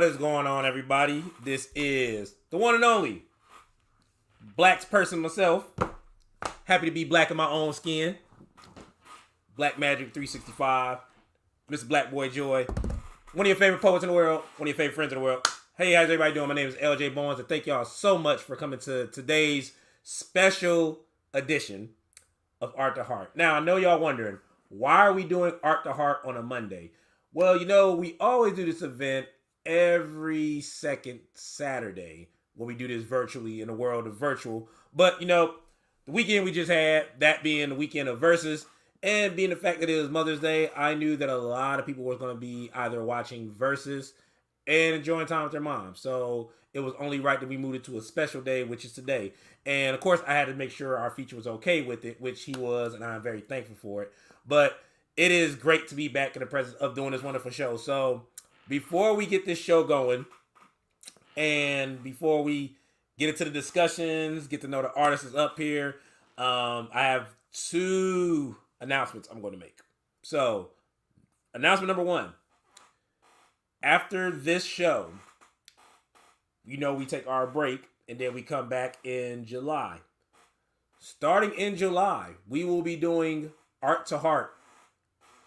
is going on, everybody? This is the one and only Black person myself. Happy to be black in my own skin. Black Magic 365. Mr. Black Boy Joy. One of your favorite poets in the world. One of your favorite friends in the world. Hey, how's everybody doing? My name is LJ Bones, and thank y'all so much for coming to today's special edition of Art to Heart. Now, I know y'all wondering, why are we doing Art to Heart on a Monday? Well, you know, we always do this event every second Saturday when we do this virtually in the world of virtual. But, you know, the weekend we just had, that being the weekend of Versus, and being the fact that it was Mother's Day, I knew that a lot of people were going to be either watching Versus and enjoying time with their mom. So it was only right that we moved it to a special day, which is today. And, of course, I had to make sure our feature was okay with it, which he was, and I'm very thankful for it. But it is great to be back in the presence of doing this wonderful show. So before we get this show going, and before we get into the discussions, get to know the artists up here, I have two announcements I'm going to make. So, announcement number one. After this show, you know, we take our break, and then we come back in July. Starting in July, we will be doing Art to Heart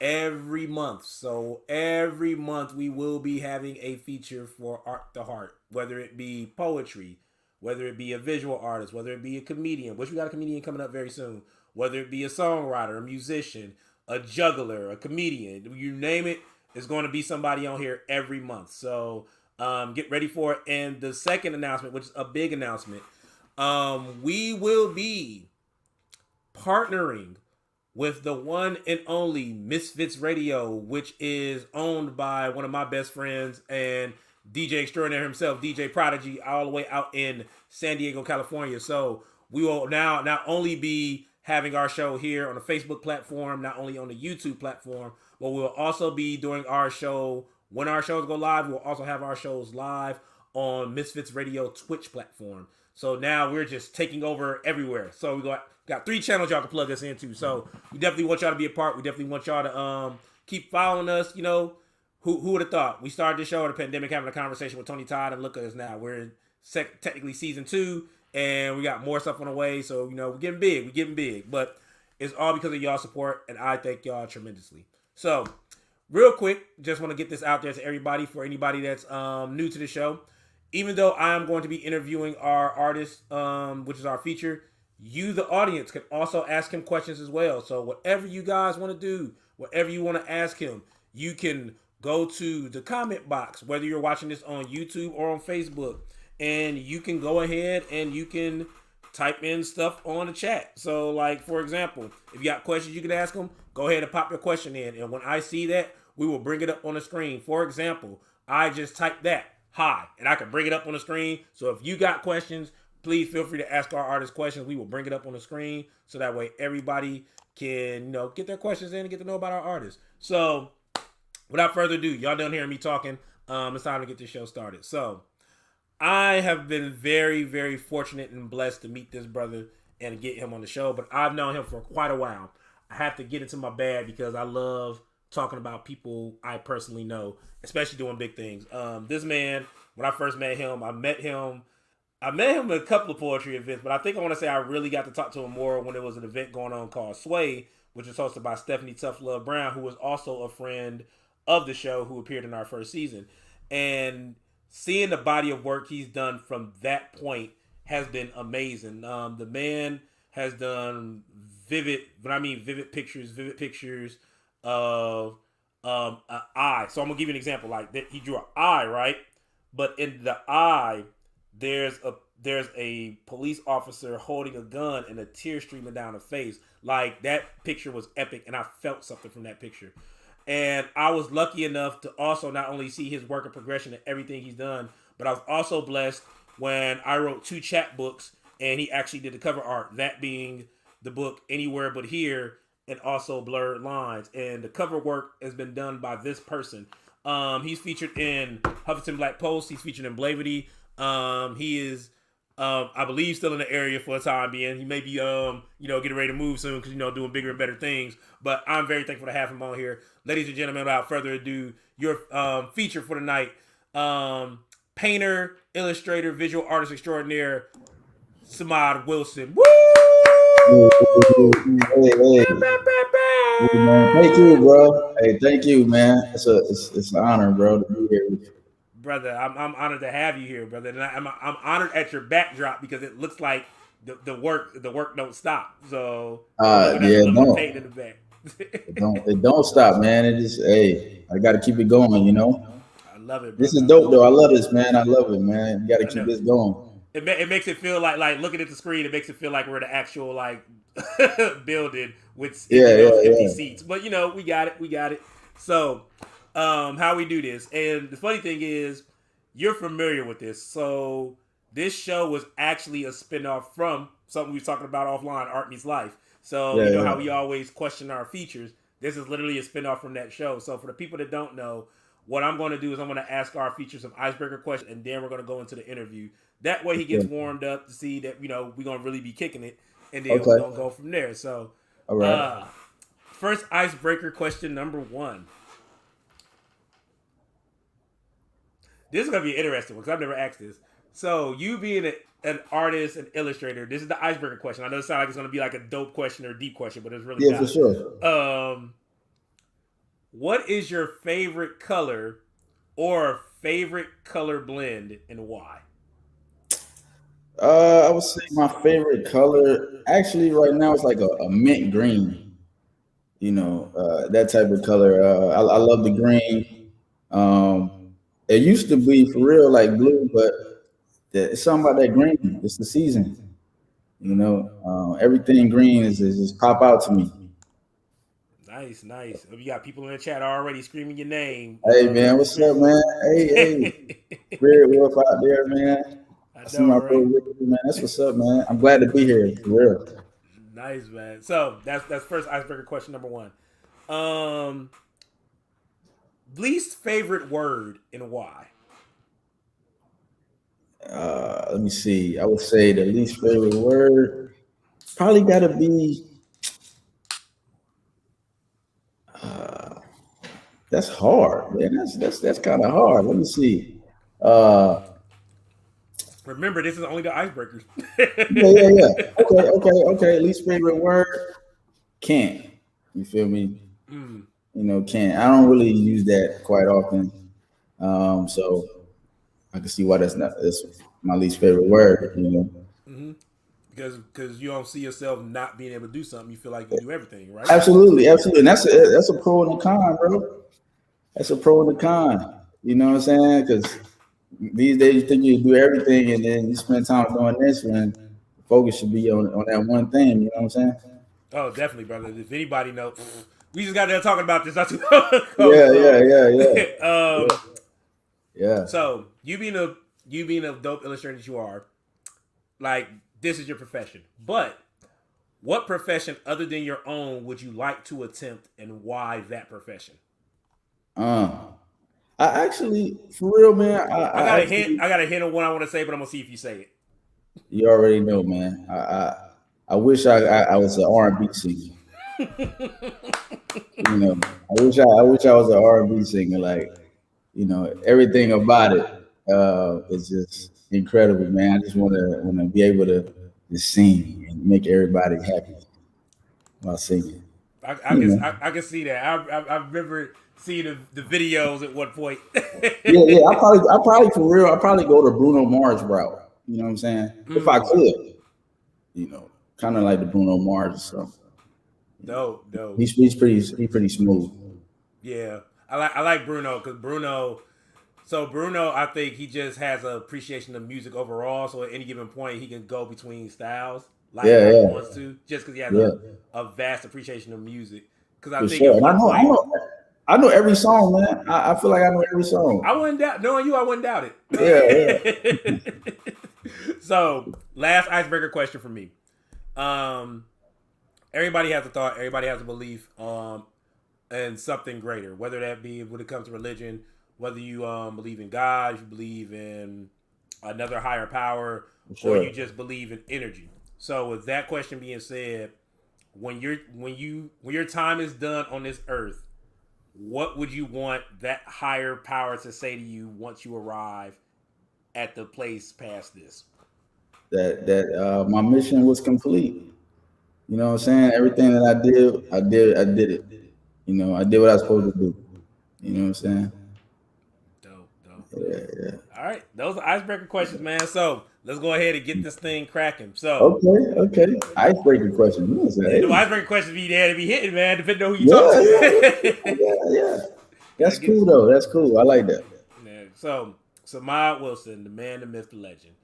every month. So every month we will be having a feature for Art to Heart, whether it be poetry, whether it be a visual artist, whether it be a comedian, which we got a comedian coming up very soon, whether it be a songwriter, a musician, a juggler, a comedian, you name it, there's going to be somebody on here every month. So get ready for it. And the second announcement, which is a big announcement, we will be partnering with the one and only Misfits Radio, which is owned by one of my best friends and DJ extraordinaire himself, DJ Prodigy, all the way out in San Diego, California. So we will now not only be having our show here on the Facebook platform, not only on the YouTube platform, but we'll also be doing our show. When our shows go live, we'll also have our shows live on Misfits Radio Twitch platform. So now we're just taking over everywhere. So we got 3 channels y'all can plug us into. So we definitely want y'all to be a part. We definitely want y'all to keep following us. You know, who would have thought? We started this show in the pandemic having a conversation with Tony Todd, and look at us now. We're in technically season 2, and we got more stuff on the way. So, you know, we're getting big. We're getting big. But it's all because of y'all support, and I thank y'all tremendously. So, real quick, just want to get this out there to everybody, for anybody that's new to the show. Even though I am going to be interviewing our artist, which is our feature, you, the audience, can also ask him questions as well. So whatever you guys want to do, whatever you want to ask him, you can go to the comment box, whether you're watching this on YouTube or on Facebook, and you can go ahead and you can type in stuff on the chat. So, like, for example, if you got questions you can ask him, go ahead and pop your question in. And when I see that, we will bring it up on the screen. For example, I just typed that, hi, and I can bring it up on the screen. So if you got questions, please feel free to ask our artists questions. We will bring it up on the screen so that way everybody can, you know, get their questions in and get to know about our artists. So without further ado, y'all done hearing me talking. It's time to get this show started. So I have been very, very fortunate and blessed to meet this brother and get him on the show, but I've known him for quite a while. I have to get into my bag because I love talking about people I personally know, especially doing big things. This man, when I first met him, I met him at a couple of poetry events, but I think I want to say I really got to talk to him more when there was an event going on called Sway, which was hosted by Stephanie Tough Love Brown, who was also a friend of the show who appeared in our first season. And seeing the body of work he's done from that point has been amazing. The man has done vivid pictures of an eye. So I'm gonna give you an example. Like that, he drew an eye, right? But in the eye, there's a police officer holding a gun and a tear streaming down the face. Like, that picture was epic, and I felt something from that picture. And I was lucky enough to also not only see his work and progression and everything he's done, but I was also blessed when I wrote 2 chapbooks and he actually did the cover art, that being the book Anywhere But Here and also Blurred Lines. And the cover work has been done by this person. He's featured in Huffington Black Post. He's featured in Blavity. He is, I believe, still in the area for a time being. He may be, getting ready to move soon because, doing bigger and better things. But I'm very thankful to have him on here. Ladies and gentlemen, without further ado, your feature for the night, Painter, illustrator, visual artist extraordinaire, Samod Wilson. Woo! Hey, hey, man. Thank you, bro. Hey, thank you, man. It's an honor, bro, to be here with you. Brother, I'm honored to have you here, brother, and I'm honored at your backdrop because it looks like the work don't stop. So I'm looking at a Yeah, little bit of paint in the back. it don't stop, man. It just, hey, I got to keep it going. I love it, This brother. is I dope, love though. I it. love this, man. I love it, man. You got to I keep know. this going. It makes it feel like looking at the screen. It makes it feel like we're the actual like building with Yeah, yeah, empty yeah. seats. But we got it. We got it. So, how we do this? And the funny thing is, you're familiar with this. So this show was actually a spinoff from something we were talking about offline, Art Meets Life. So Yeah, you know yeah. how we always question our features. This is literally a spinoff from that show. So for the people that don't know, what I'm going to do is I'm going to ask our feature some icebreaker questions, and then we're going to go into the interview. That way he gets Okay. warmed up to see that we're going to really be kicking it, and then we're Okay. going to go from there. So, All right. uh, first icebreaker question number one. This is going to be an interesting one because I've never asked this. So you being an artist and illustrator, this is the icebreaker question. I know it sounds like it's going to be like a dope question or a deep question, but it's really Yeah, for not. sure. What is your favorite color or favorite color blend and why? I would say my favorite color, actually, right now, is like a mint green. That type of color. I love the green. Um, it used to be for real like blue, but it's something about that green. It's the season. Everything green is just pop out to me. Nice, nice. You got people in the chat already screaming your name. Hey man, what's up, man? Hey, Red Wolf out there, man. I I see know, my bro, right? man. That's what's up, man. I'm glad to be here for real. Nice, man. So that's first icebreaker question number one. Um, Least favorite word and why? Let me see. I would say the least favorite word probably got to be. Uh, that's hard, man. That's kind of hard. Let me see. Uh, Remember, this is only the icebreakers. yeah, yeah, yeah. Okay. Least favorite word, can't. You feel me? Mm, Can't. I don't really use that quite often. So I can see why that's my least favorite word. mm-hmm. Because you don't see yourself not being able to do something, you feel like you can do everything, right? Absolutely, absolutely. And that's a pro and a con, bro. That's a pro and a con. You know what I'm saying? Because these days you think you do everything, and then you spend time doing this when the focus should be on that one thing. You know what I'm saying? Oh, definitely, brother. If anybody knows, we just got there talking about this not too long ago. Yeah, yeah, So, yeah, yeah, yeah, um, yeah. so you being a dope illustrator that you are, like this is your profession. But what profession other than your own would you like to attempt, and why that profession? Uh, I actually, for real, man. I I got a hint. actually, I got a hint of what I want to say, but I'm gonna see if you say it. you already know, man. I wish I was an R&B singer. I wish I was an R&B singer. Like, everything about it is just incredible, man. I just want to be able to just sing and make everybody happy while singing. You know. I can see that. I remember seeing the videos at one point. Yeah, yeah. I probably for real. I probably go to Bruno Mars route. You know what I'm saying? If I Mm, could, kind of like the Bruno Mars. So dope, dope. he's pretty smooth. Yeah, I like Bruno because Bruno. So Bruno, I think he just has an appreciation of music overall. So at any given point, he can go between styles like Yeah, how he yeah, wants to, just because he has yeah, a vast appreciation of music. Because I for think sure. at And I one know, I point, know, I know every song, man. I feel like I know every I song. wouldn't doubt knowing you. I wouldn't doubt Yeah, yeah. it. So last icebreaker question for me. Um, Everybody has a thought. Everybody has a belief. And something greater, whether that be when it comes to religion, whether you believe in God, you believe in another higher power, For or you sure. just believe in energy. So with that question being said, when your time is done on this earth, what would you want that higher power to say to you once you arrive at the place past this? That my mission was complete. You know what I'm saying? Everything that I did it. You know, I did what I was supposed to do. You know what I'm saying? Dope, dope, Yeah, dope. yeah. All right, those are icebreaker questions, man. So let's go ahead and get this thing cracking. So Okay, okay. Icebreaker question. You know, say, the hey. icebreaker questions be there to be hitting, man, depending on who you talk Yeah, yeah, to. yeah, yeah. Gotta That's get cool though. That's cool. I like that. man. So Samod Wilson, the man, the myth, the legend.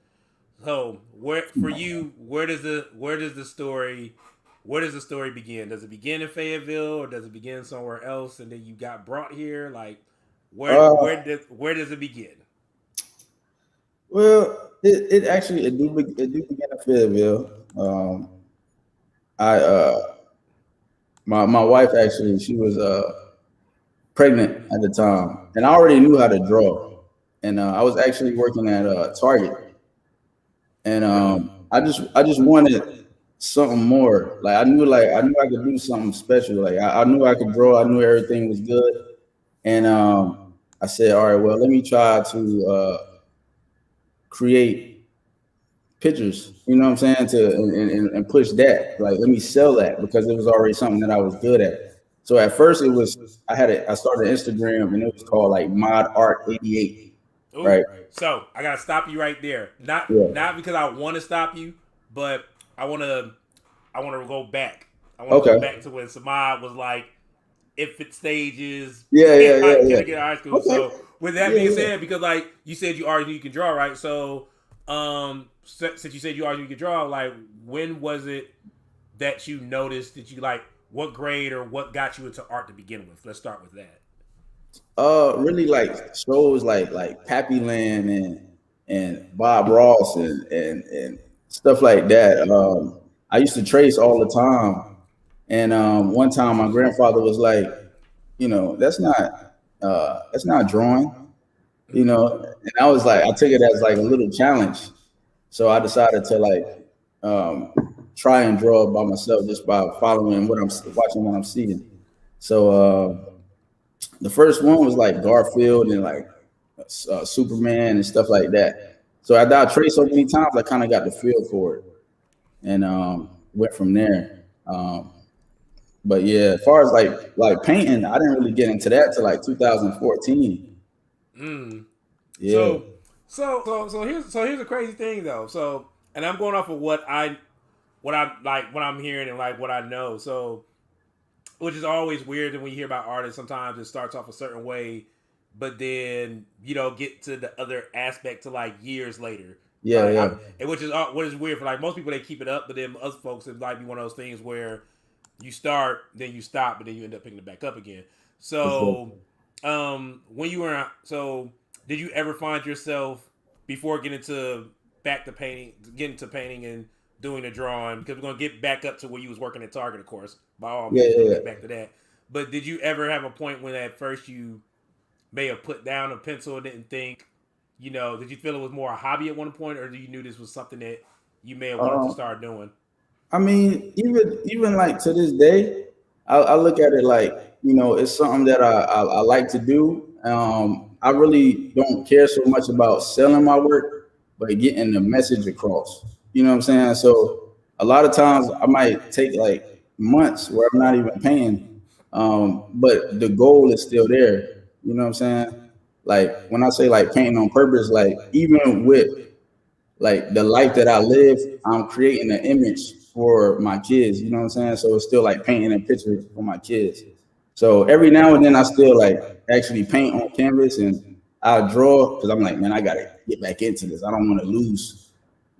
So where for you, where does the story begin? Does it begin in Fayetteville or does it begin somewhere else and then you got brought here? Like Uh, where does it begin? well, it actually it do begin in Fayetteville. I my wife actually she was pregnant at the time, and I already knew how to draw, and I was actually working at Target, and Really? I just wanted something more. Like I knew I could do something special. Like I knew I could draw. I knew everything was good, and I said, all right, well, let me try to create pictures. You know what I'm saying? To and push that. Like let me sell that because it was already something that I was good at. So at first it was I started Instagram and it was called like Mod Art 88, Ooh. right? So I gotta stop you right there. Yeah. Not because I want to stop you, but I wanna I wanna go back. I wanna go Okay. back to when Samad was like infant stages, Yeah, yeah, yeah, yeah. kindergarten, high school. Okay. So with that Yeah, being yeah. said, because like you said, you already knew you can draw, right? So since you said you already knew you could draw, like when was it that you noticed that you like what grade or what got you into art to begin with? Let's start with that. Really like shows like Pappy Land and Bob Ross and stuff like that. I used to trace all the time, and one time my grandfather was like, you know, that's not drawing, you know, and I was like, I took it as like a little challenge, so I decided to like um, try and draw by myself just by following what I'm watching, what I'm seeing. So the first one was like Garfield and like Superman and stuff like that. So after I traced so many times, I kind of got the feel for it and went from there. But yeah, as far as like painting, I didn't really get into that till like 2014. Mm. Yeah, So here's a crazy thing though. So and I'm going off of what I like what I'm hearing and like what I know. So which is always weird when you hear about artists. Sometimes it starts off a certain way, but then you know get to the other aspect to like years later. yeah, yeah. And which is what is weird for like most people they keep it up, but then other folks it might be one of those things where you start, then you stop, but then you end up picking it back up again. For sure. So when you were did you ever find yourself before back to painting, getting to painting and doing the drawing? Because we're gonna get back up to where you was working at Target, of course. By all Yeah, means, we're yeah, gonna yeah. get back to that. But did you ever have a point when at first you may have put down a pencil and didn't think, you know, did you feel it was more a hobby at one point, or do you knew this was something that you may have wanted to Um, start doing? I mean, even like to this day, I look at it like you know it's something that I like to do. I really don't care so much about selling my work, but getting the message across. You know what I'm saying? So a lot of times I might take like months where I'm not even paying, but the goal is still there. You know what I'm saying? Like when I say like painting on purpose, like even with like the life that I live, I'm creating an image for my kids. You know what I'm saying? So it's still like painting a picture for my kids. So every now and then I still like actually paint on canvas and I draw because I'm like, man, I gotta get back into this. I don't want to lose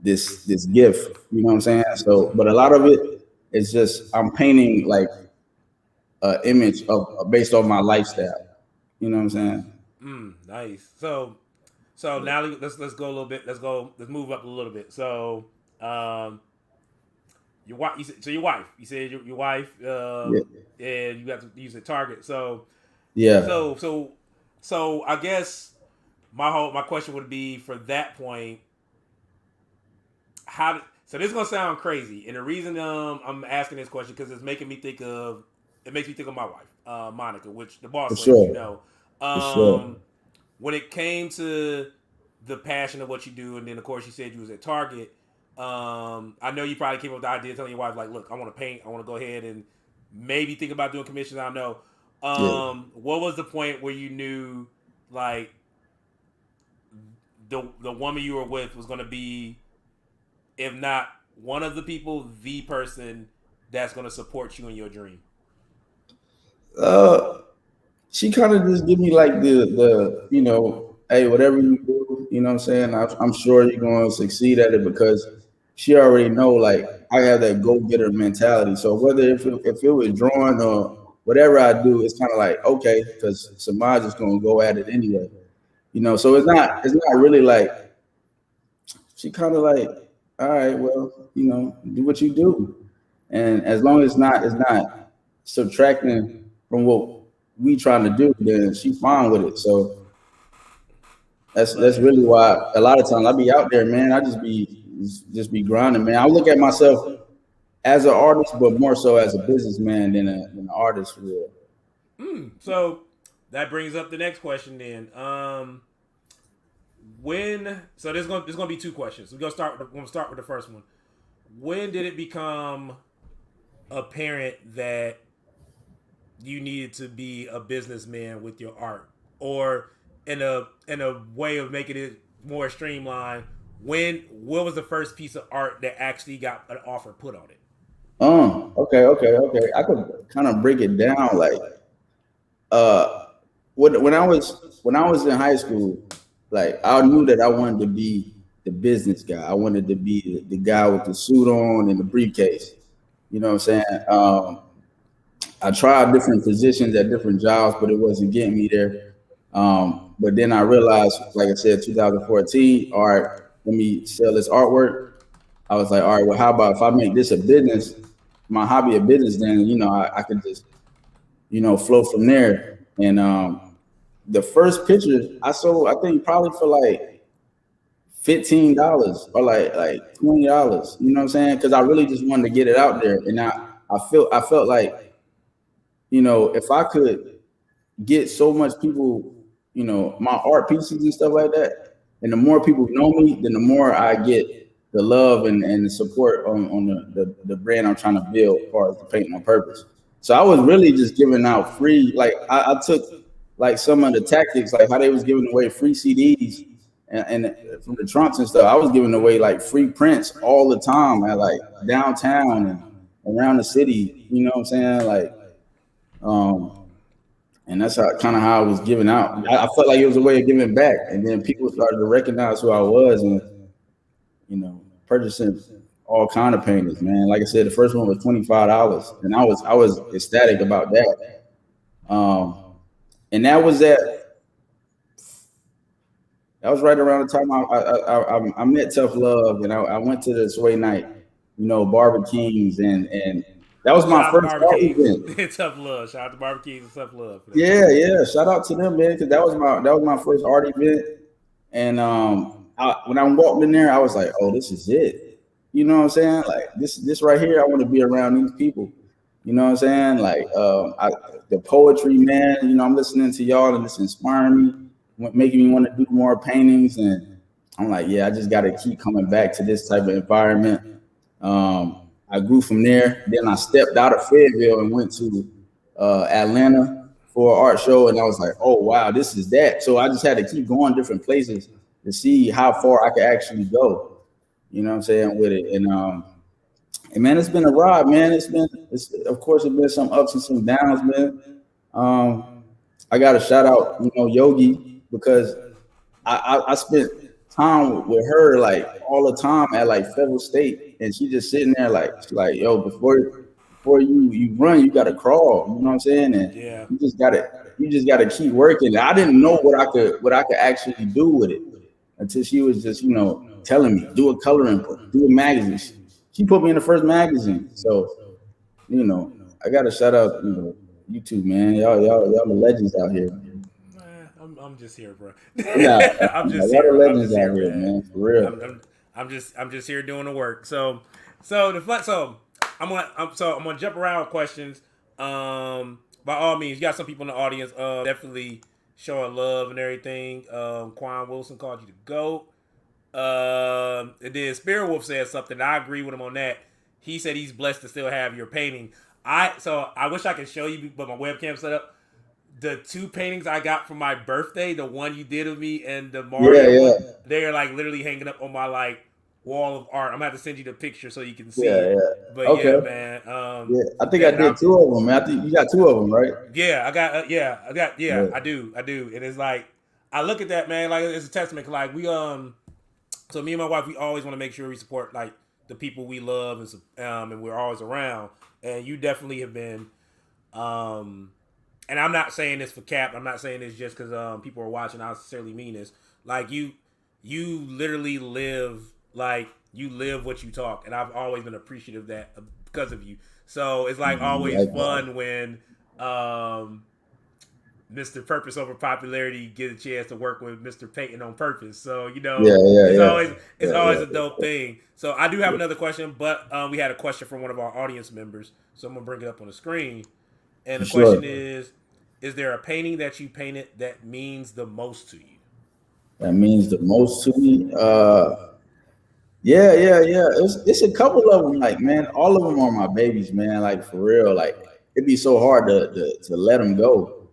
this gift. You know what I'm saying? So, but a lot of it is just I'm painting like an image of based on my lifestyle. You know what I'm saying? Nice. So now let's go a little bit. Let's move up a little bit. So um, your wife. So your wife. You said your wife. Yeah. And you got to use a target. Yeah. So so so I guess my question would be for that point. So this is gonna sound crazy, and the reason I'm asking this question because it's making me think of it makes me think of my wife, Monica, which the boss For lady, you sure. know. For sure. When it came to the passion of what you do, and then of course you said you was at Target. I know you probably came up with the idea telling your wife like, "Look, I want to paint. I want to go ahead and maybe think about doing commissions." I don't know. Yeah. What was the point where you knew like the woman you were with was going to be, if not one of the people, the person that's going to support you in your dream? Uh, she kind of just give me like the hey, whatever you do, you know what I'm saying. I'm sure you're going to succeed at it because she already know like I have that go getter mentality. So whether if it was drawing or whatever I do, it's kind of like okay, because Samaj is going to go at it anyway. So it's not really like she kind of like, all right, well, do what you do, and as long as it's not subtracting from what we trying to do, then she fine with it. So Love that's that. really why a lot of times I be out there, man. I just be grinding, man. I look at myself as an artist, but more so as a businessman than an artist for real. So that brings up the next question then. When so there's gonna be two questions. We're gonna start with the first one. When did it become apparent that you needed to be a businessman with your art, or in a way of making it more streamlined? What was the first piece of art that actually got an offer put on it? Okay. I could kind of break it down like uh when I was in high school, like I knew that I wanted to be the business guy. I wanted to be the guy with the suit on and the briefcase. You know what I'm saying? I tried different positions at different jobs, but it wasn't getting me there. But then I realized, like I said, 2014, all right, let me sell this artwork. I was like, all right, well, how about if I make this a business, my hobby a business, then, I could just, flow from there. And the first picture I sold, I think probably for like $15 or like $20. You know what I'm saying? Because I really just wanted to get it out there, and I felt like if I could get so much people, my art pieces and stuff like that. And the more people know me, then the more I get the love and the support on the brand I'm trying to build as far as the painting on purpose. So I was really just giving out free, like I took like some of the tactics, like how they was giving away free CDs and from the trunks and stuff. I was giving away like free prints all the time at like downtown and around the city. You know what I'm saying? Like, um, and that's how I was giving out. I felt like it was a way of giving back, and then people started to recognize who I was, and purchasing all kind of paintings, man. Like I said, the first one was $25, and I was ecstatic about that. Um, and that was right around the time I met Tough Love, and I went to the Sway Night, Barber Kings, and that was my Shout out to first Barber art event. Kings. Tough love. Shout out to Barber Kings and tough love for that. Yeah. Shout out to them, man, because that was my first art event. And when I walked in there, I was like, "Oh, this is it." You know what I'm saying? Like this right here, I want to be around these people. You know what I'm saying? Like the poetry, man. I'm listening to y'all, and it's inspiring me, making me want to do more paintings. And I'm like, yeah, I just got to keep coming back to this type of environment. I grew from there. Then I stepped out of Fayetteville and went to Atlanta for an art show, and I was like, oh wow, this is that. So I just had to keep going different places to see how far I could actually go. You know what I'm saying with it, and man, it's been a ride, man. It's of course it's been some ups and some downs, man. Um, I got to shout out, Yogi, because I spent time with her like all the time at like Federal State, and she just sitting there like she's like, yo, before you run, you gotta crawl. You know what I'm saying? And Yeah. you just gotta keep working. I didn't know what I could actually do with it until she was just telling me do a coloring book, do a magazine. She put me in the first magazine, so you know I gotta shout out you two, man. Y'all the legends out here. I'm just here, bro. Yeah, I'm just y'all the here. I'm legends just out here, here, man. man, for real. I'm just here doing the work. So I'm gonna jump around with questions. By all means, you got some people in the audience. Definitely showing love and everything. Quan Wilson called you the GOAT. And then Spirit Wolf said something. I agree with him on that. He said he's blessed to still have your painting. I wish I could show you, but my webcam set up. The two paintings I got for my birthday, the one you did of me and the Yeah, Mario yeah, one, they are like literally hanging up on my like wall of art. I'm gonna have to send you the picture so you can see yeah, it. yeah. But yeah, Okay. man. Yeah, I think I And did two of them, man. I think you got two of them, right? yeah, I got, yeah, Yeah, I do. And it's like, I look at that, man, like it's a testament. Like so me and my wife, we always want to make sure we support like the people we love and we're always around. And you definitely have been, um, and I'm not saying this for cap. I'm not saying this just because people are watching. I sincerely mean this. Like you literally live like you live what you talk, and I've always been appreciative of that because of you. So it's like man, always likewise. fun when um, Mr. Purpose over popularity get a chance to work with Mr. Payton on purpose. So Yeah, yeah, it's yeah, always yeah, a dope thing. So I do have yeah. another question, but we had a question from one of our audience members, so I'm gonna bring it up on the screen. And For the question sure. is there a painting that you painted that means the most to you? That means the most to me. Yeah, yeah, yeah. It's a couple of them. Like, man, all of them are my babies, man. Like for real. Like it'd be so hard to let them go.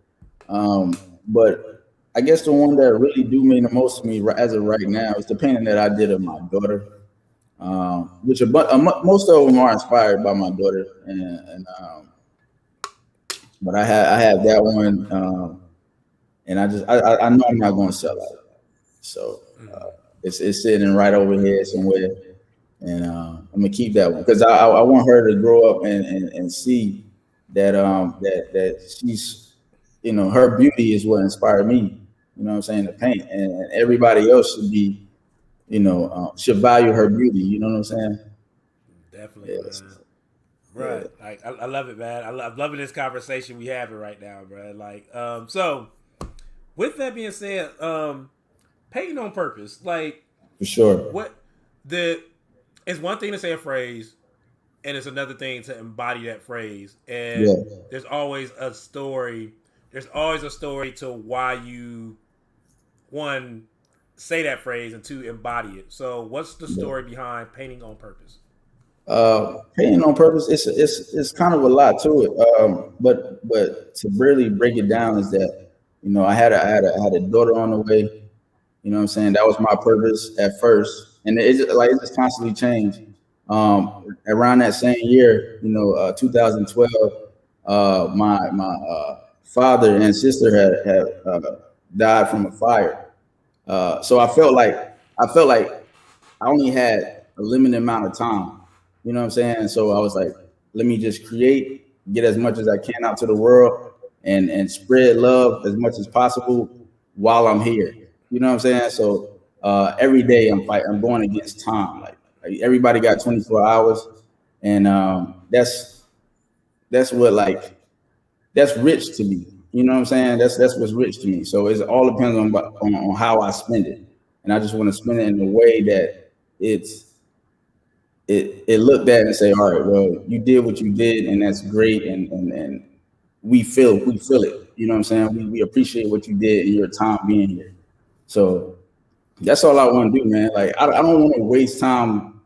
But I guess the one that really do mean the most to me as of right now is the painting that I did of my daughter. Which most of them are inspired by my daughter, and but I have that one, and I know I'm not going to sell out, so it's sitting right over here somewhere, and I'm gonna keep that one because I want her to grow up and see that that she's, her beauty is what inspired me. You know what I'm saying, to paint, and everybody else should be, should value her beauty. You know what I'm saying? Definitely, Yes. man. Yeah, Right. Like I love it, man. I'm loving this conversation we having right now, bro. Like, so with that being said, painting on purpose, like for sure. what the it's one thing to say a phrase, and it's another thing to embody that phrase. And Yeah. there's always a story. There's always a story to why you one say that phrase and two embody it. So, what's the Yeah. story behind painting on purpose? Painting on purpose, it's kind of a lot to it. But to really break it down is that, I had a daughter on the way. You know what I'm saying? That was my purpose at first, and it just constantly changed. Around that same year, 2012, my father and sister had died from a fire. So I felt like I only had a limited amount of time. You know what I'm saying? So I was like, let me just create, get as much as I can out to the world, and spread love as much as possible while I'm here. You know what I'm saying? So every day I'm going against time. Like everybody got 24 hours, and that's what, like, that's rich to me. You know what I'm saying? That's what's rich to me. So it all depends on how I spend it, and I just want to spend it in a way that it's it looked at and say, all right, well, you did what you did, and that's great, and we feel it. You know what I'm saying? We appreciate what you did in your time being here. So that's all I want to do, man. Like I don't want to waste time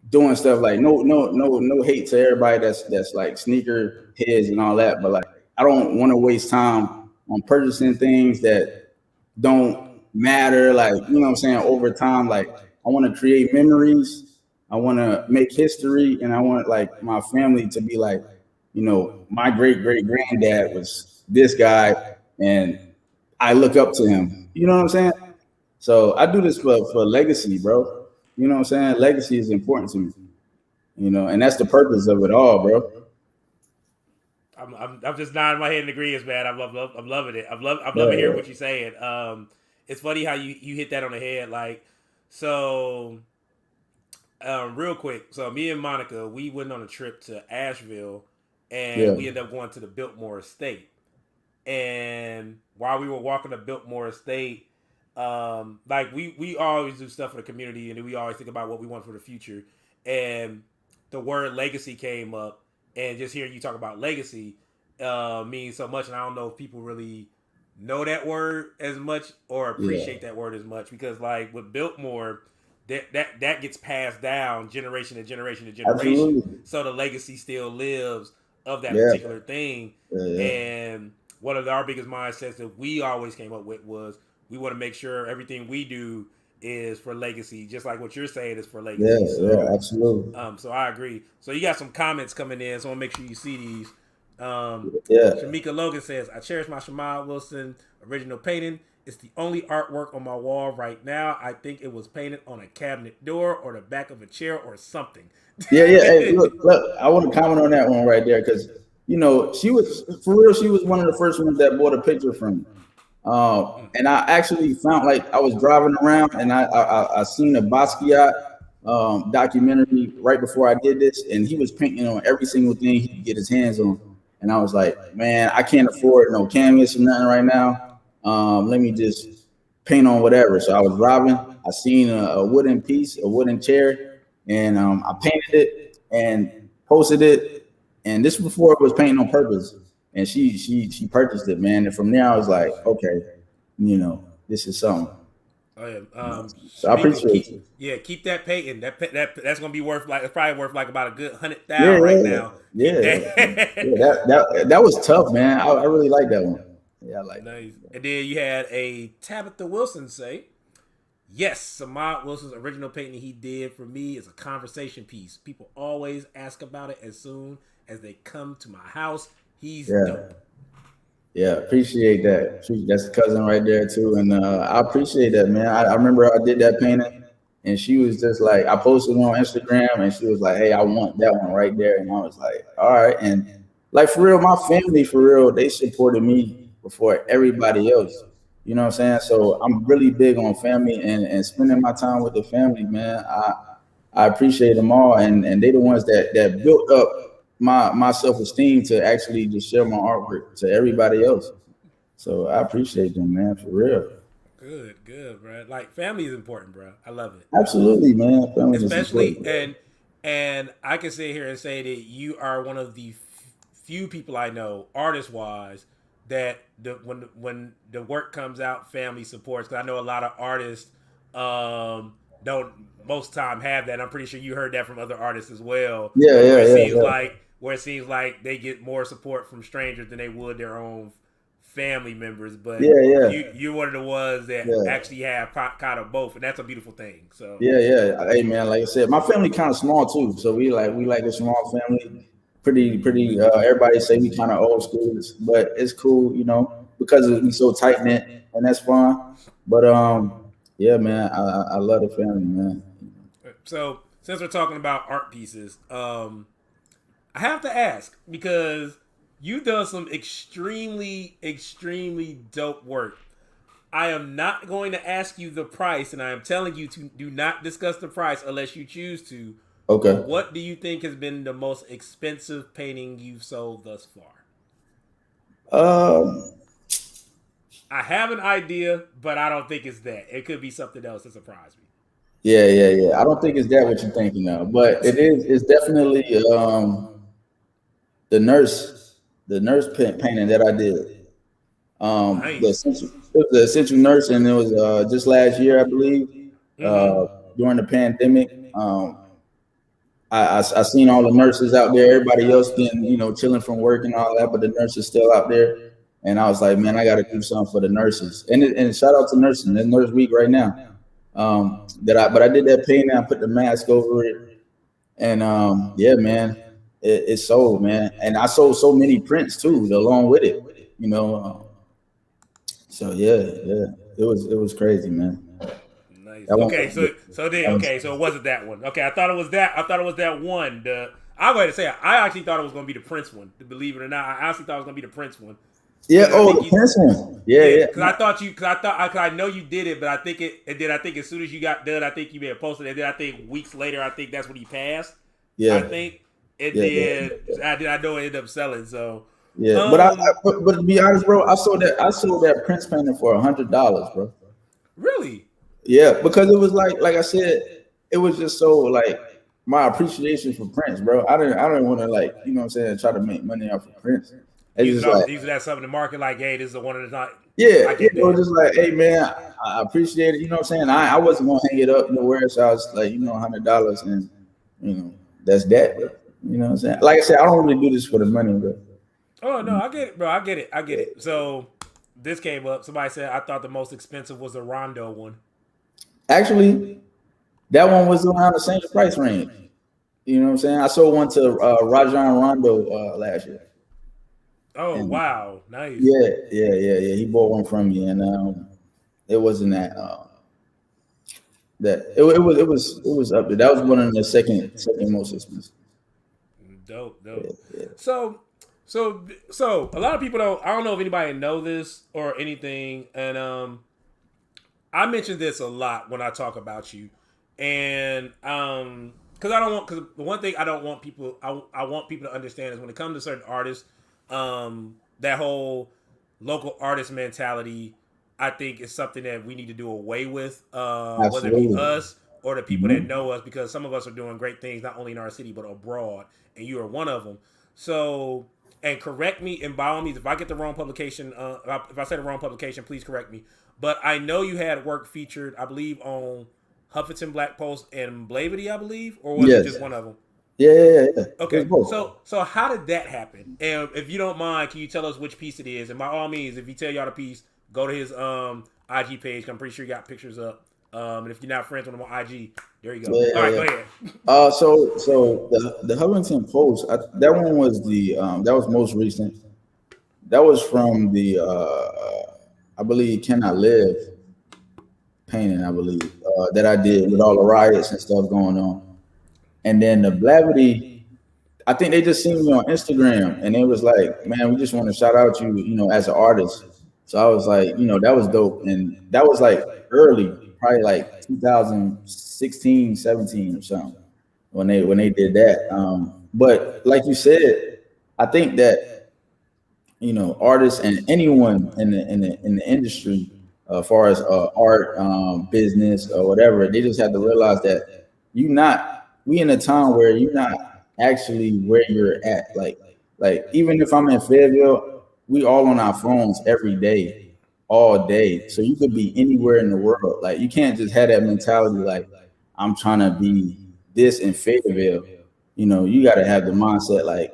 doing stuff. Like, no hate to everybody that's like sneaker heads and all that, but like I don't want to waste time on purchasing things that don't matter. Like, you know what I'm saying, over time. Like, I want to create memories, I want to make history, and I want, like, my family to be like, my great great granddad was this guy, and I look up to him. You know what I'm saying? So I do this for legacy, bro. You know what I'm saying? Legacy is important to me, and that's the purpose of it all, bro. I'm just nodding my head in agreement, man. I'm loving it. I'm loving hearing Yeah, what you're saying. It's funny how you hit that on the head. Like, so real quick. So me and Monica, we went on a trip to Asheville, and yeah, we ended up going to the Biltmore Estate. And while we were walking to Biltmore Estate, like we always do stuff for the community, and we always think about what we want for the future. And the word legacy came up, and just hearing you talk about legacy means so much. And I don't know if people really know that word as much or appreciate that word as much, because like with Biltmore, that gets passed down generation to generation to generation. Absolutely. So the legacy still lives of that Yeah. particular thing. Yeah. And one of our biggest mindsets that we always came up with was we want to make sure everything we do is for legacy, just like what you're saying is for legacy. Yeah, So, absolutely. So I agree. So you got some comments coming in, so I want to make sure you see these. Yeah. Shamika Logan says, I cherish my Samod Wilson original painting. It's the only artwork on my wall right now. I think it was painted on a cabinet door or the back of a chair or something. Yeah. Hey, look, I want to comment on that one right there, because you know, she was, for real, she was one of the first ones that bought a picture from me. And I actually found, like, I was driving around and I seen a Basquiat documentary right before I did this, and he was painting on every single thing he could get his hands on. And I was like, man, I can't afford no canvas or nothing right now. Let me just paint on whatever. So I was driving, I seen a wooden piece, a wooden chair, and I painted it and posted it. And this was before it was painted on purpose. And she purchased it, man. And from there I was like, okay, you know, this is something. Oh yeah. So I appreciate it. Yeah, keep that painting. That's gonna be worth like, it's probably worth like about a good $100,000 right now. Yeah. That was tough, man. I really like that one. Yeah, I like nice. That. And then you had a Tabitha Wilson say, yes, Samod Wilson's original painting he did for me is a conversation piece. People always ask about it as soon as they come to my house. He's dope. Yeah, appreciate that. That's the cousin right there too, and I appreciate that, man. I remember I did that painting, and she was just like, I posted on Instagram, and she was like, "Hey, I want that one right there," and I was like, "All right." And like, for real, my family, for real, they supported me before everybody else. You know what I'm saying? So I'm really big on family and spending my time with the family, man. I appreciate them all, and they the ones that built up my self-esteem to actually just share my artwork to everybody else. So I appreciate them, man, for real. Good, bro. Like, family is important, bro. I love it. Absolutely, man. Family especially is important, and I can sit here and say that you are one of the few people I know, artist-wise, that when the work comes out, family supports. Because I know a lot of artists don't most time have that. I'm pretty sure you heard that from other artists as well. Where it seems like they get more support from strangers than they would their own family members. But you're one of the ones that actually have kind of both, and that's a beautiful thing. So hey man, like I said, my family kind of small too. So we like a small family. Pretty. Everybody say we kind of old school, but it's cool, you know, because we so tight knit, and that's fine. But yeah, man, I love the family, man. So since we're talking about art pieces, I have to ask, because you've done some extremely, extremely dope work. I am not going to ask you the price, and I am telling you to do not discuss the price unless you choose to. Okay. What do you think has been the most expensive painting you've sold thus far? I have an idea, but I don't think it's that. It could be something else that surprised me. Yeah. I don't think it's that what you're thinking of, but it's definitely the nurse painting that I did. Nice. It was the essential nurse, and it was just last year, I believe, during the pandemic. I seen all the nurses out there, everybody else getting, you know, chilling from work and all that, but the nurses still out there. And I was like, man, I got to do something for the nurses. And shout out to nursing. It's Nurse Week right now. But I did that painting. I put the mask over it, and yeah, man, it sold, man. And I sold so many prints too, along with it, you know. So yeah, it was crazy, man. Nice. Okay, so it wasn't that one. Okay, I thought it was that one. I'm going to say I actually thought it was going to be the Prince one. Believe it or not, I actually thought it was going to be the Prince one. Yeah. The Prince one. Yeah. Because I know you did it, but I think as soon as you got done, I think you may have posted it. And then I think weeks later, I think that's when he passed. Yeah. I think it did. I know it ended up selling. So yeah, but to be honest, bro, I sold that Prince painting for $100, bro. Really? Yeah, because it was like I said, it was just so like my appreciation for Prince, bro. I don't want to like, you know what I'm saying, try to make money off of Prince. It's Use it just off, like, use it as something to market. Like, hey, this is the one of the time. yeah, I get that. just like, hey man, I appreciate it. You know what I'm saying? I wasn't gonna hang it up nowhere, so I was like, $100 and that's that, bro. You know what I'm saying? Like I said, I don't really do this for the money, bro. Oh no, I get it, bro. I get it. I get it. So this came up. Somebody said I thought the most expensive was the Rondo one. Actually, that one was around the same price range. You know what I'm saying? I sold one to Rajon Rondo last year. Oh And wow, nice. yeah. He bought one from me, and it wasn't it was up there. That was one of the second most expensive. Dope, Yeah, dope. yeah. So a lot of people don't. I don't know if anybody know this or anything, and I mention this a lot when I talk about you, and because the one thing I don't want people I want people to understand is when it comes to certain artists, that whole local artist mentality, I think is something that we need to do away with, whether it be Absolutely. us or the people that Hmm. know us, because some of us are doing great things not only in our city but abroad, and you are one of them. So, and correct me, and by all means, if I get the wrong publication, if I say the wrong publication, please correct me. But I know you had work featured, I believe, on Huffington Black Post and Blavity, I believe, or was it Yes. just one of them? Yeah. It was Okay, both. so how did that happen? And if you don't mind, can you tell us which piece it is? And by all means, if you tell y'all the piece, go to his IG page. I'm pretty sure he got pictures up. And if you're not friends with him on IG, there you go. All right, Yeah. go ahead. So the Huffington Post, that one was that was most recent. That was from the I believe Can I Live painting, I believe, that I did with all the riots and stuff going on. And then the Blavity, I think they just seen me on Instagram and it was like, man, we just want to shout out you, as an artist. So I was like, that was dope. And that was like early, probably like 2016, 17 or something when they did that. But like you said, I think that artists and anyone in the industry, as far as art, business or whatever, they just have to realize that we in a time where you're not actually where you're at. Like even if I'm in Fayetteville, we all on our phones every day, all day. So you could be anywhere in the world. Like you can't just have that mentality like I'm trying to be this in Fayetteville. You got to have the mindset like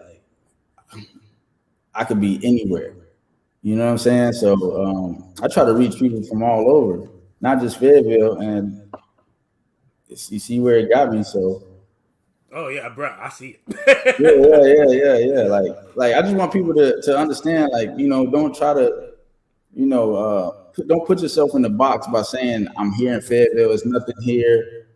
I could be anywhere. You know what I'm saying? So I try to reach people from all over, not just Fayetteville, and you see where it got me. So Oh yeah, bro, I see yeah, it. yeah. Like I just want people to understand, like don't try to, don't put yourself in the box by saying I'm here in Fayetteville. It's nothing here,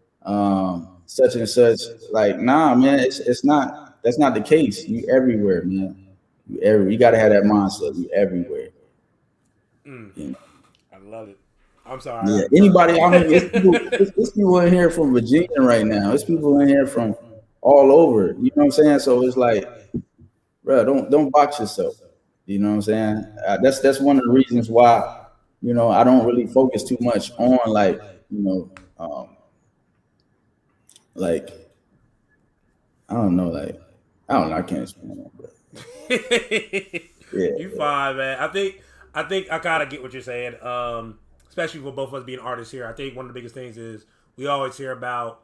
such and such. Like nah, man, it's not. That's not the case. You everywhere, man. You got to have that mindset. You everywhere. Mm, You know? I love it. I'm sorry, I Yeah. got to burp. Anybody? I mean, it's people in here from Virginia right now. It's people in here from all over. You know what I'm saying? So it's like, bro, don't box yourself. You know what I'm saying? That's one of the reasons why I don't really focus too much on like you know like I don't know. I can't explain that, but You yeah, fine, man. I think I kind of get what you're saying. Especially for both of us being artists here. I think one of the biggest things is we always hear about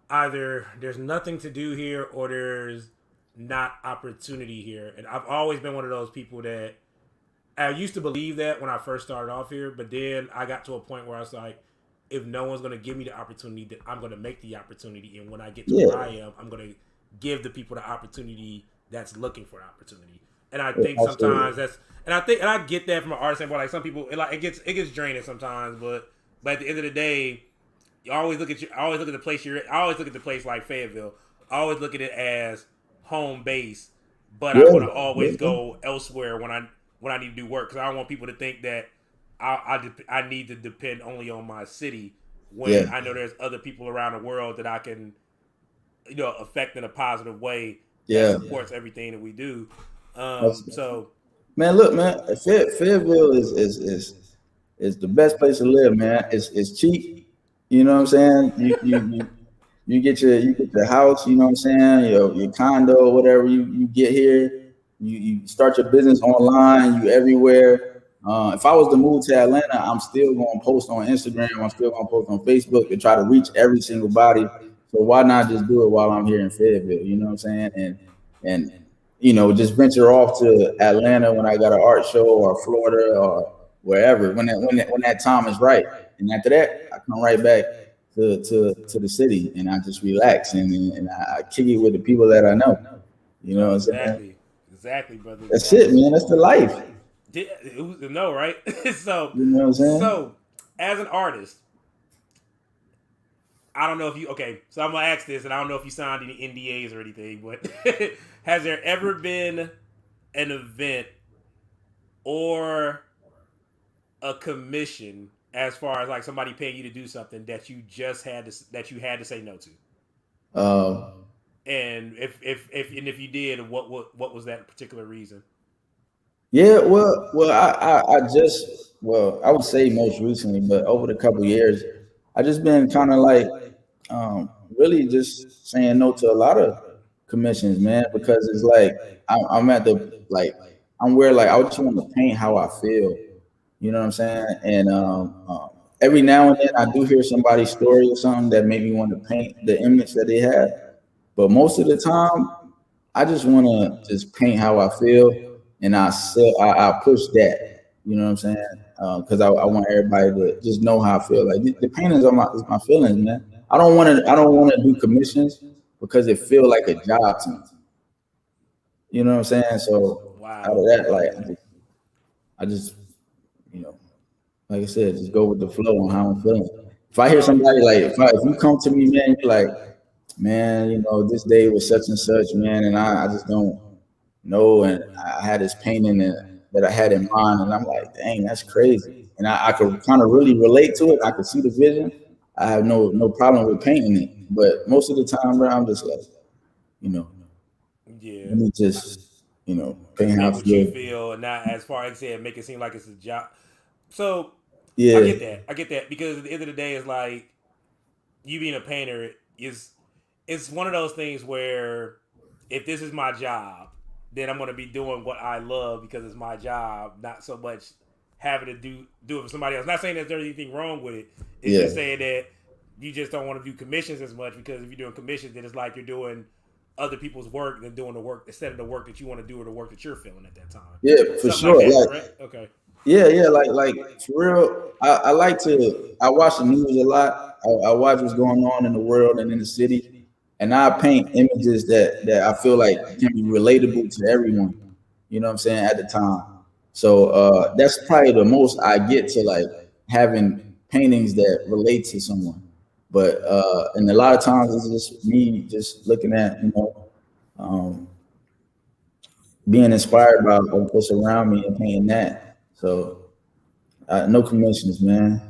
either there's nothing to do here or there's not opportunity here. And I've always been one of those people that I used to believe that when I first started off here, but then I got to a point where I was like, if no one's going to give me the opportunity, then I'm going to make the opportunity. And when I get to yeah, where I am, I'm going to give the people the opportunity that's looking for an opportunity. And I yeah, think absolutely. sometimes and I get that from an artist standpoint. Like some people, it gets draining sometimes, but at the end of the day, you always look at I always look at the place I always look at the place like Fayetteville. I always look at it as home base, but I'm Yeah, gonna always yeah, go elsewhere when I need to do work, because I don't want people to think that I need to depend only on my city yeah, when I know there's other people around the world that I can affect in a positive way that yeah. supports everything that we do. That's, So man, look, man, Fayetteville is the best place to live, man. It's cheap. You know what I'm saying? You you get your house, you know what I'm saying, your condo, whatever you get here. You start your business online. You everywhere. If I was to move to Atlanta, I'm still going to post on Instagram. I'm still going to post on Facebook to try to reach every single body. So why not just do it while I'm here in Fayetteville? You know what I'm saying? And just venture off to Atlanta when I got an art show, or Florida, or wherever when that time is right. And after that, I come right back to the city, and I just relax, and I kick it with the people that I know. You know what I'm saying? Exactly, brother. That's it, man. That's the life. No, right? So, You know what I'm saying? so as an artist, I don't know if you okay. So I'm gonna ask this, and I don't know if you signed any NDAs or anything, but has there ever been an event or a commission, as far as like somebody paying you to do something that you had to say no to? Um, And if you did, what was that particular reason? yeah, well, I would say most recently, but over the couple years, I just been kind of like, really just saying no to a lot of commissions, man, because it's like I'm at the like I'm where like I just want to paint how I feel, you know what I'm saying? And every now and then I do hear somebody's story or something that made me want to paint the image that they have, but most of the time I just want to just paint how I feel, and I push that. You know what I'm saying? Because I want everybody to just know how I feel. Like the paintings are my feelings, man. I don't want to do commissions because it feel like a job to me. You know what I'm saying? So out Wow. of that, like I just you know, like I said, just go with the flow on how I'm feeling. If I hear So somebody like if you come to me, man, you're like, man, this day was such and such, man, and I just don't know, and I had this painting that I had in mind, and I'm like, dang, that's crazy, and I could kind of really relate to it. I could see the vision. I have no problem with painting it, but most of the time, bro, I'm just like, you know, yeah, let me just, paint how I paint what you feel. feel, and not as far as I said, make it seem like it's a job. So I Yeah, get that. I get that because at the end of the day, it's like you being a painter is it's one of those things where if this is my job, then I'm going to be doing what I love because it's my job, not so much having to do it for somebody else. Not saying that there's anything wrong with it. It's yeah, just saying that you just don't want to do commissions as much because if you're doing commissions, then it's like you're doing other people's work than doing the work instead of the work that you want to do or the work that you're feeling at that time. yeah, for Something like sure. that, Like, correct? Okay. yeah, like for real. I like to. I watch the news a lot. I watch what's going on in the world and in the city, and I paint images that I feel like can be relatable to everyone. You know what I'm saying at the time. So that's probably the most I get to like having paintings that relate to someone. But and a lot of times it's just me just looking at um, being inspired by what's around me and painting that. So no commissions, man.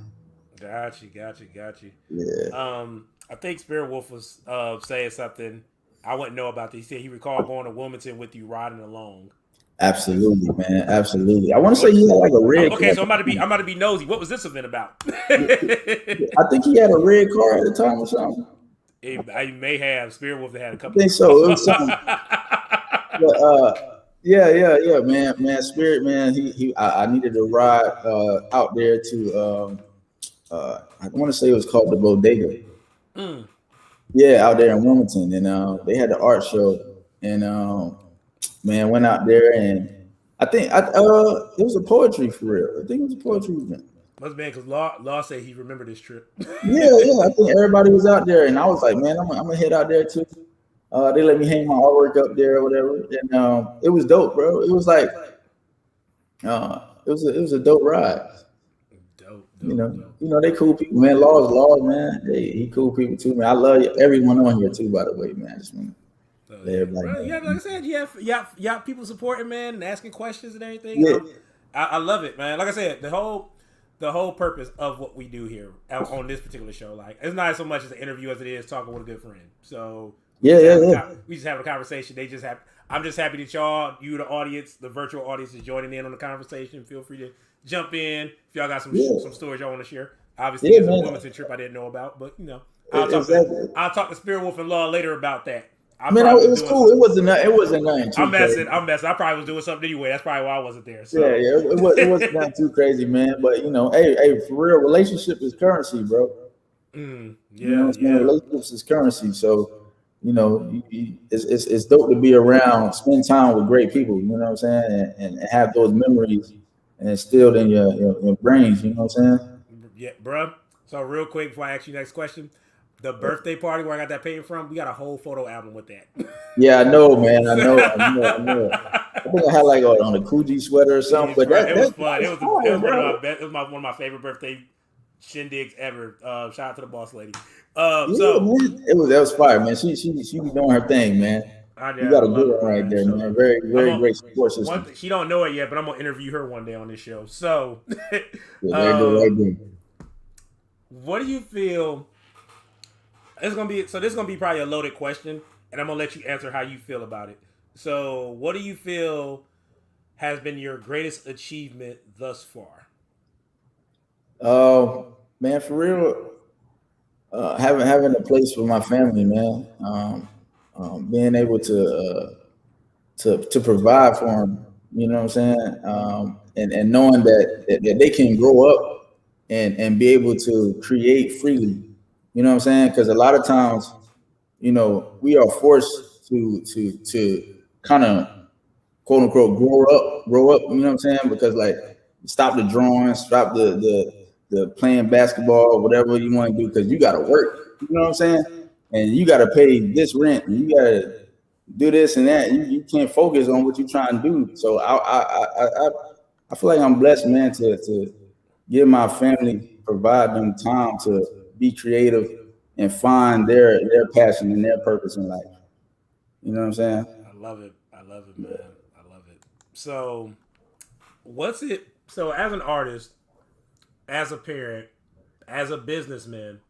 Got you. Yeah, I think Spirit Wolf was saying something I wouldn't know about this. He said he recalled going to Wilmington with you riding along. absolutely, man, absolutely. I want to say What? he had like a red Okay, car. so I'm about to be nosy. What was this event about? I think he had a red car at the time or something. I may have Spirit Wolf that had a I couple think of. so. It was something. But yeah, man, Spirit, man. I needed to ride out there to. I want to say it was called the Bodega. Mm. Yeah, out there in Wilmington, and they had the art show, and man, went out there, and I think it was a poetry for real. I think it was a poetry event. Must have been because Law said he remembered this trip. Yeah. I think everybody was out there, and I was like, man, I'm gonna head out there too. They let me hang my artwork up there or whatever, and it was dope, bro. It was like it was a dope ride. They cool people, man. Law, man. He cool people too, man. I love everyone on here too, by the way, man. I just want So to let yeah, everybody bro. know. Yeah, like I said, you have people supporting, man, and asking questions and everything. Yeah, I love it, man. Like I said, the whole purpose of what we do here on this particular show, like it's not so much as an interview as it is talking with a good friend. So yeah. we just have a conversation. They just have. I'm just happy that you, the audience, the virtual audience, is joining in on the conversation. Feel free to jump in if y'all got some stories y'all want to share. Obviously, Yeah, it's a man. Wilmington trip I didn't know about, but Exactly. I'll talk to Spirit Wolf and Law later about that. I mean, it was cool. It wasn't nothing too I'm crazy. messing. I probably was doing something anyway. That's probably why I wasn't there. So. Yeah, it wasn't nothing too crazy, man. But hey, for real, relationship is currency, bro. You know what I'm saying? Relationships is currency. So, it's dope to be around, spend time with great people, you know what I'm saying? And have those memories instilled in your brains, you know what I'm saying? Yeah, bro. So real quick before I ask you next question, the birthday party where I got that painting from, we got a whole photo album with that. Yeah, I know, man. I know. I think I had like on a Coogee sweater or something, but it was fun. that's fire, bro. It was one of my favorite birthday shindigs ever. Shout out to the boss lady. Yeah, man. That was fire, man. She be doing her thing, man. You got a good one right there, man. Very, very great support system. She don't know it yet, but I'm gonna interview her one day on this show. So, yeah, very good, right there. What do you feel? This is gonna be probably a loaded question, and I'm gonna let you answer how you feel about it. So, what do you feel has been your greatest achievement thus far? Man, for real, having a place for my family, man. Being able to provide for them, you know what I'm saying? And knowing that they can grow up and be able to create freely, you know what I'm saying? Because a lot of times, we are forced to kind of quote unquote grow up, you know what I'm saying? Because like stop the drawing, stop the playing basketball or whatever you want to do because you got to work, you know what I'm saying? And you got to pay this rent, and you got to do this and that. You can't focus on what you're trying to do. So I feel like I'm blessed, man, to give my family, provide them time to be creative and find their passion and their purpose in life. You know what I'm saying? I love it, man. I love it. So, what's it? So, as an artist, as a parent, as a businessman,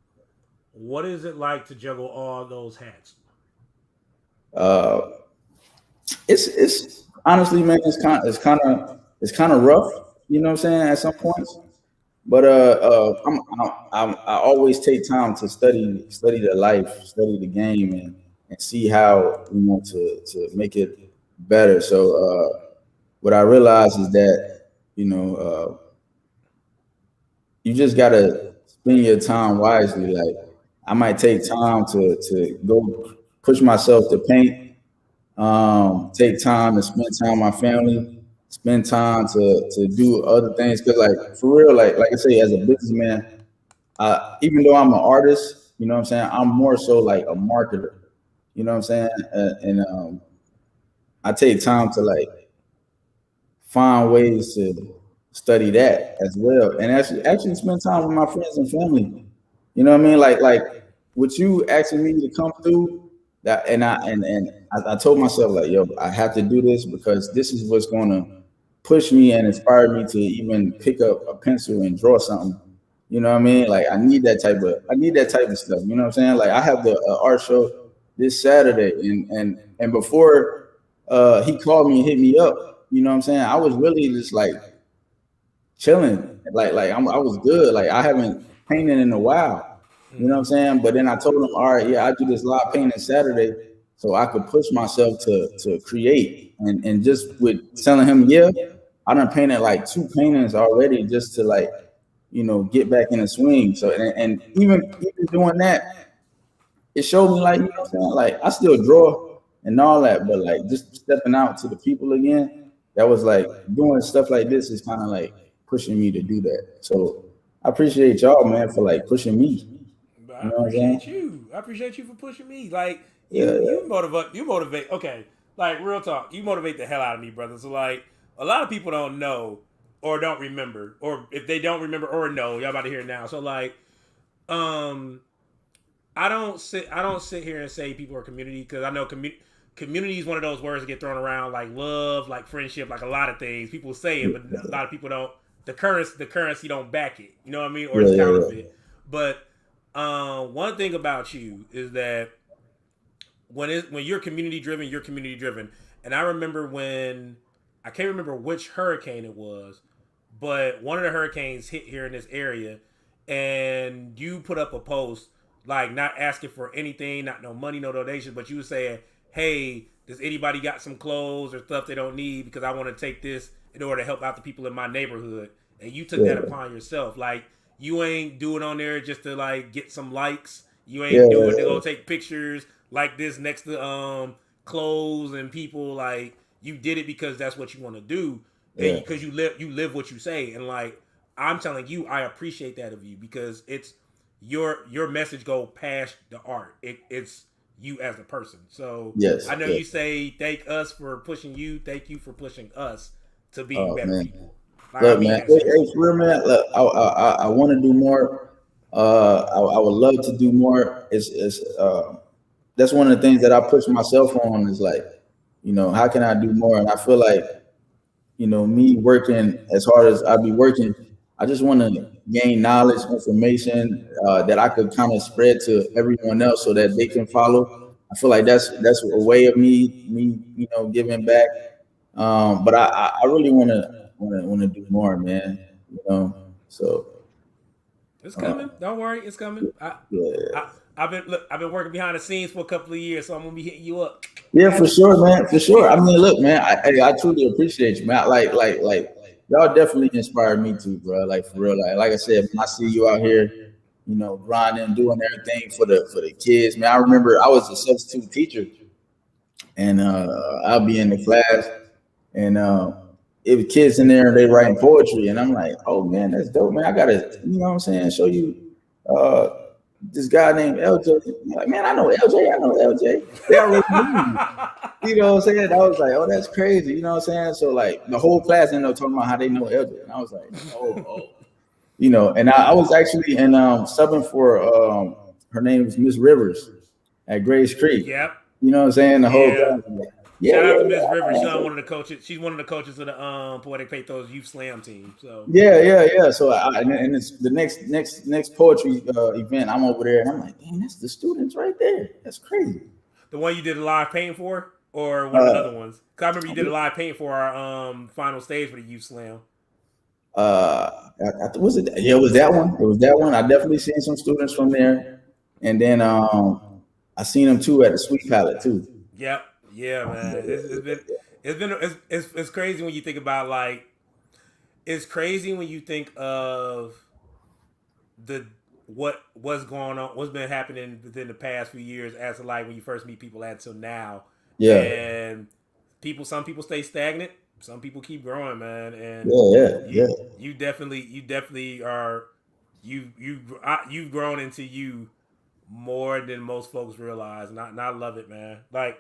what is it like to juggle all those hats? It's honestly, man, it's kind of rough. You know what I'm saying? At some points, but I always take time to study the life, study the game, and see how to make it better. So what I realize is that you just gotta spend your time wisely. Like I might take time to go push myself to paint, take time to spend time with my family, spend time to do other things. Cause like for real, like I say, as a businessman, even though I'm an artist, you know what I'm saying, I'm more so like a marketer. You know what I'm saying? And I take time to like find ways to study that as well, and actually spend time with my friends and family. You know what I mean? Like with you asking me to come through that, and I told myself like, yo, I have to do this because this is what's going to push me and inspire me to even pick up a pencil and draw something. You know what I mean? Like I need that type of stuff. You know what I'm saying? Like I have the art show this Saturday, and before he called me and hit me up, you know what I'm saying? I was really just like chilling, like I was good. Like I haven't painted in a while, you know what I'm saying? But then I told him, all right, yeah, I do this live painting Saturday, so I could push myself to create, and just with telling him, yeah, I done painted like 2 paintings already just to like get back in the swing. So and even doing that, it showed me like, you know what I'm saying? Like I still draw and all that, but like just stepping out to the people again, that was like doing stuff like this is kind of like pushing me to do that. So I appreciate y'all, man, for like pushing me. I You know what I'm saying? appreciate you. I appreciate you for pushing me. Like Yeah, you motivate. Okay, like real talk. You motivate the hell out of me, brother. So like a lot of people don't know or don't remember, or if they don't remember or know, y'all about to hear it now. So like, um, I don't sit here and say people are community because I know community is one of those words that get thrown around like love, like friendship, like a lot of things. People say it, but a lot of people don't. The currency don't back it. You know what I mean? Or it's counterfeit. But one thing about you is that when you're community driven, you're community driven. And I remember when I can't remember which hurricane it was, but one of the hurricanes hit here in this area, and you put up a post like not asking for anything, not no money, no donations, but you were saying, hey, does anybody got some clothes or stuff they don't need because I want to take this in order to help out the people in my neighborhood, and you took that Yeah, upon yourself. Like you ain't doing on there just to like get some likes. You yeah, ain't doing to yeah, go take pictures like this next to clothes and people. Like you did it because that's what you want to do, and yeah. because you live what you say. And like I'm telling you, I appreciate that of you because it's your message go past the art. It's you as a person. So Yes, I know yes. you say thank us for pushing you. Thank you for pushing us to be Oh better man, people. Like I look, mean man. that Hey, seriously. hey, for real, man. Look, I want to do more. I would love to do more. That's one of the things that I push myself on. Is like, how can I do more? And I feel like, me working as hard as I be working, I just want to gain knowledge, information that I could kind of spread to everyone else so that they can follow. I feel like that's a way of me giving back. But I really want to do more, man. So It's uh, coming. Don't worry, it's coming. yeah. I've been working behind the scenes for a couple of years, so I'm gonna be hitting you up. Yeah, for sure, man. For sure. I mean, look, man. I truly appreciate you, man. Like, y'all definitely inspired me too, bro. Like for real. Like I said, when I see you out here, grinding, doing everything for the kids, man. I remember I was a substitute teacher, and I'll be in the class, and it was kids in there, and they writing poetry, and I'm like, oh man, that's dope, man. I gotta, what I'm saying, show you. Uh, this guy named LJ. I'm like, man, I know LJ. I know LJ. They already knew me. You know what I'm saying? I was like, oh, that's crazy. You know what I'm saying? So like the whole class ended up talking about how they know LJ. And I was like, oh. And I was actually in subbing for her name is Miss Rivers at Grace Creek. Yep. You know what I'm saying? The whole Yeah. class was like, yeah, Shout yeah, out to yeah. Miss Rivers. I She's know. one of the coaches. She's one of the coaches of the Poetic Pathos Youth Slam team. So Yeah, yeah, yeah. So and it's the next poetry event. I'm over there, and I'm like, dang, that's the students right there. That's crazy. the one you did a live paint for, or one of the other Uh, ones? Cause I remember you did a live paint for our final stage for the Youth Slam. was it? Yeah, it was that one. It was that one. I definitely seen some students from there, and then I seen them too at the Sweet Palette too. Yep. Yeah, man. It's crazy when you think about like it's crazy when you think of the what's going on, what's been happening within the past few years as to like when you first meet people at till now, Yeah, and some people stay stagnant, some people keep growing, man, and yeah, yeah, you yeah. you definitely are you've grown into you more than most folks realize, and I love it, man. Like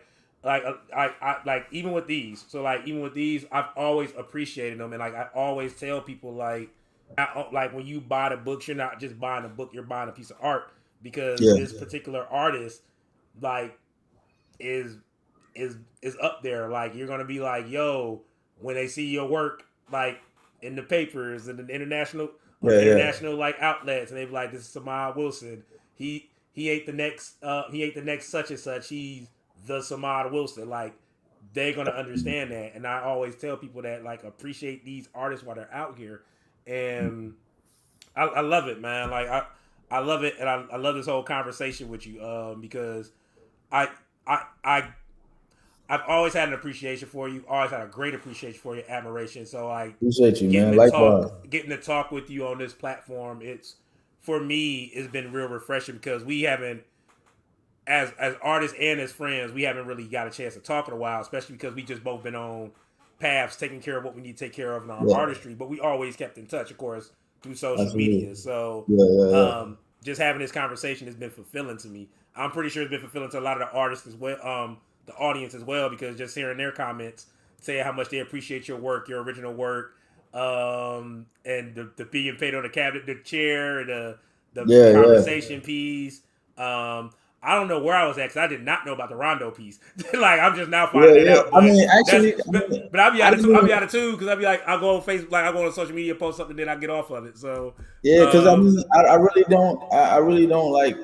even with these, so like even with these, I've always appreciated them, and like I always tell people like when you buy the books, you're not just buying a book, you're buying a piece of art because Yeah. this particular artist like is is up there. Like you're gonna be like, yo, when they see your work like in the papers and the international on Yeah, the yeah. international like outlets, and they be like, this is Samod Wilson. He ate the next such and such. He's the Samod Wilson. Like they're gonna understand that. And I always tell people that like appreciate these artists while they're out here. And I love it, man. Like I love it, and I love this whole conversation with you because I I I I've always had an appreciation for you. Always had a great appreciation for you, admiration. So like Appreciate you, getting man. to talk, Likewise. getting to talk with you on this platform, it's for me, it's been real refreshing because we haven't, as artists and as friends, we haven't really got a chance to talk in a while, especially because we just both been on paths taking care of what we need to take care of in our Yeah, artistry. But we always kept in touch, of course, through social absolutely. media. So Yeah, yeah, yeah. just having this conversation has been fulfilling to me. I'm pretty sure it's been fulfilling to a lot of the artists as well, the audience as well, because just hearing their comments, saying how much they appreciate your work, your original work, and the being paid on the cabinet, the chair, the Yeah, yeah. conversation piece. I don't know where I was at because I did not know about the Rondo piece. Like I'm just now Yeah, finding that yeah. out. I But mean, that's actually, I mean, but I'll be I out of didn't I'll be even. out of too because I'll be like I'll go on Facebook, like I'll go on social media, post something, then I get off of it. So Yeah, because I um, mean, I really don't. I really don't like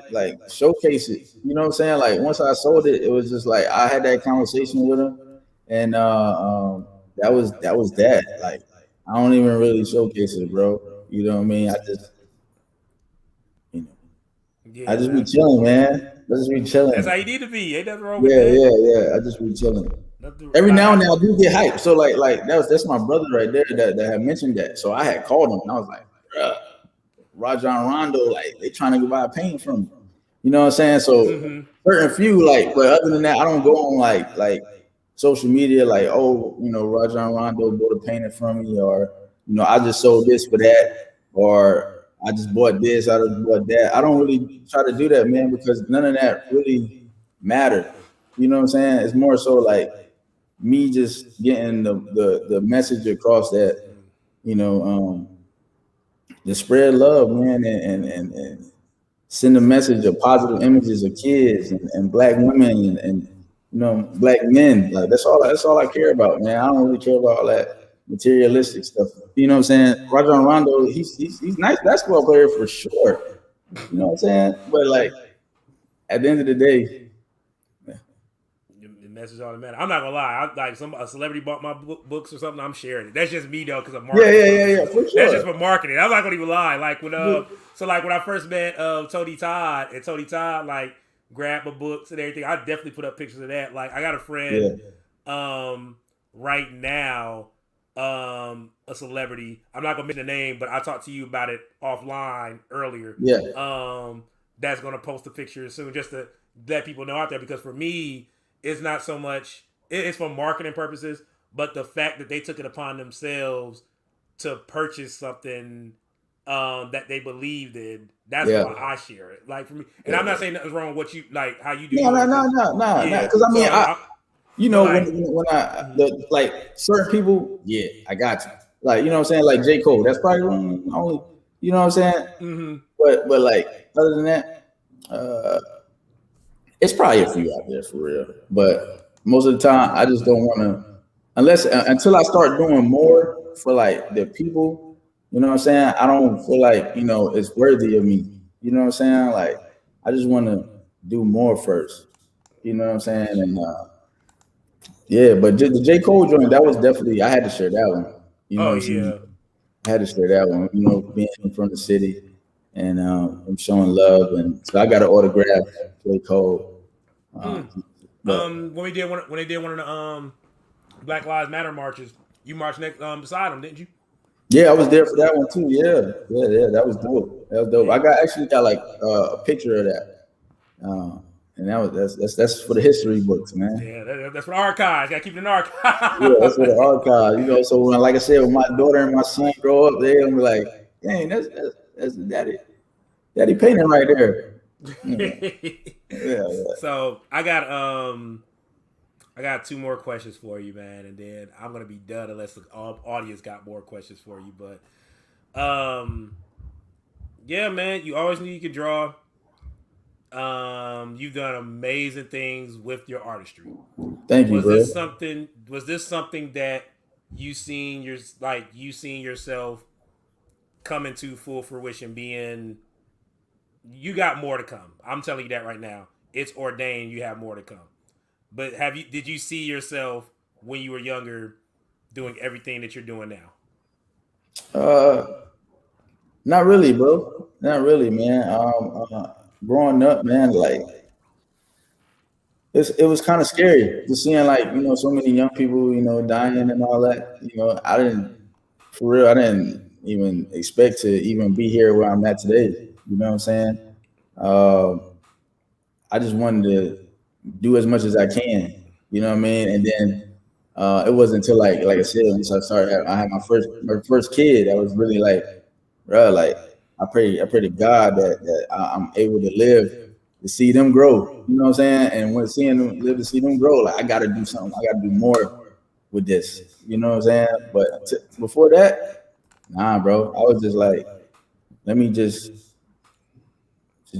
showcase it. You know what I'm saying? Like once I sold it, it was just like I had that conversation with him, and that was that. Like I don't even really showcase it, bro. You know what I mean? I just, you know. Yeah, I just be chilling, absolutely. man. I just be That's chilling. how you need to be. Ain't nothing wrong with Yeah, that. yeah, yeah. I just be chilling. Nothing, Every now and like, then I do get hyped. So like that's my brother right there that had mentioned that. So I had called him and I was like, bruh, Rajon Rondo, like they trying to buy a painting from me. You know what I'm saying? So mm-hmm. certain few, like, but other than that, I don't go on like social media, like, oh, Rajon Rondo bought a painting from me, or I just sold this for that, or I just bought this, I just bought that. I don't really try to do that, man, because none of that really matter. You know what I'm saying? It's more so like me just getting the message across that, you know, um, to spread love, man, and send a message of positive images of kids and black women and black men. Like that's all I care about, man. I don't really care about all that materialistic stuff. You know what I'm saying? Rajon Rondo, he's nice basketball player for sure. You know what I'm saying? But like at the end of the day, The message on the matter. I'm not gonna lie. I, like a celebrity bought my books or something. I'm sharing it. That's just me though, because of yeah, marketing yeah, yeah, yeah, purposes. for That's just sure. for marketing. I'm not gonna even lie. Like when like when I first met Tony Todd, and Tony Todd like grabbed my books and everything. I definitely put up pictures of that. Like I got a friend Yeah, right now, a celebrity. I'm not gonna mention the name, but I talked to you about it offline earlier. yeah, That's gonna post a picture soon, just to let people know out there. Because for me, it's not so much. It's for marketing purposes, but the fact that they took it upon themselves to purchase something that they believed in. That's yeah. why I share it. Like for me, and I'm not Yeah. saying nothing's wrong with what you like how you do No, no, yours, no, because no, no, no. yeah. Because I mean, So, but when like, like certain people, yeah, I got you. Like what I'm saying, like J Cole, that's probably only, what I'm saying. mm-hmm. But like other than that, uh, it's probably a few out there for real. But most of the time, I just don't want to unless until I start doing more for like the people. You know what I'm saying? I don't feel like it's worthy of me. You know what I'm saying? Like I just want to do more first. You know what I'm saying? And yeah, but the J Cole joint, that was definitely I had to share that one. You know Oh what I'm saying? yeah. I had to share that one. Being from the city and I'm showing love, and so I got an autograph J Cole. Uh, Mm. but When they did one of the Black Lives Matter marches, you marched next beside them, didn't you? yeah, I was there for that one too. Yeah, yeah, yeah. That was dope. That was dope. Yeah. I actually got like a picture of that, uh, and that's for the history books, man. Yeah, that's for the archives. Got to keep it in the Yeah, that's for the archives. archive. So when, like I said, when my daughter and my son grow up, they're gonna be like, "Dang, that's daddy painting right there." Yeah, yeah, yeah. So I got two more questions for you, man, and then I'm gonna be done unless the audience got more questions for you. But yeah, man, you always knew you could draw. You've done amazing things with your artistry. Thank you, bro. Was this something that you seen yourself coming to full fruition? Being you got more to come. I'm telling you that right now. It's ordained. You have more to come. But did you see yourself when you were younger doing everything that you're doing now? Uh, Not really, bro. Not really, man. Growing up, man, like it was kind of scary just seeing like so many young people dying and all that. I didn't for real. I didn't even expect to even be here where I'm at today. You know what I'm saying? Um, I just wanted to do as much as I can. You know what I mean? And then it wasn't until like I said, once I had my first kid. I was really like, bro, like I pray to God that I'm able to live to see them grow. You know what I'm saying? And when seeing them live to see them grow, like I got to do something. I got to do more with this. You know what I'm saying? But before that, nah, bro. I was just like, let me just